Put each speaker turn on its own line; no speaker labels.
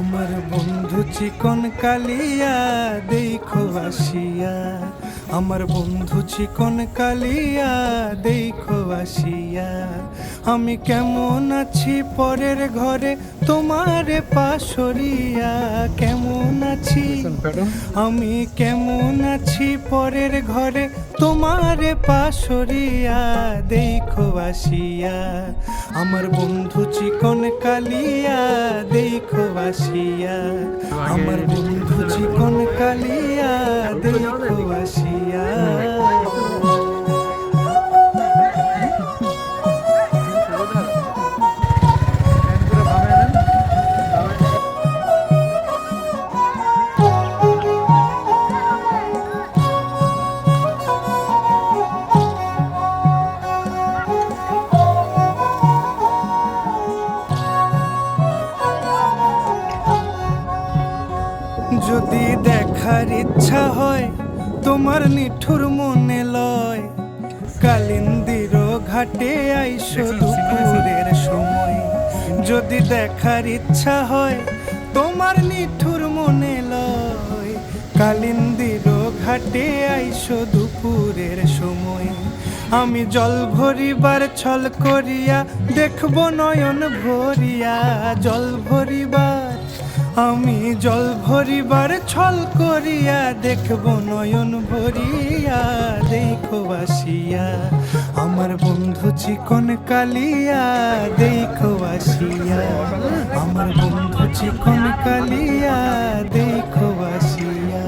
আমার বন্ধু চিকন কালিয়া দেখো আসিয়া, আমার বন্ধু চিকন কালিয়া দেখো আসিয়া। আমি কেমন আছি পরের ঘরে তোমারে পাশরিয়া, কেমন আছি আমি কেমন আছি পরের ঘরে তোমারে পাশরিয়া দেখো আসিয়া। আমার বন্ধু চিকন কালিয়া দেখো আসিয়া, আমার বন্ধু চিকন কালিয়া দেখো আসিয়া। যদি দেখার ইচ্ছা হয় তোমার নিঠুর মনে লয়, কালিন্দির ঘাটে আইসো দুপুরের সময়। যদি দেখার ইচ্ছা হয় তোমার নিঠুর মনে লয়, কালিন্দির ঘাটে আইসো দুপুরের সময়। আমি জল ভরিবার ছল করিয়া দেখব নয়ন ভরিয়া, জল ভরিবার আমি জল ভরিবার ছল করিয়া দেখব নয়ন ভরিয়া দেখো আসিয়া। আমার বন্ধু চিকন কালিয়া দেখো আসিয়া, আমার বন্ধু চিকন কালিয়া দেখো আসিয়া।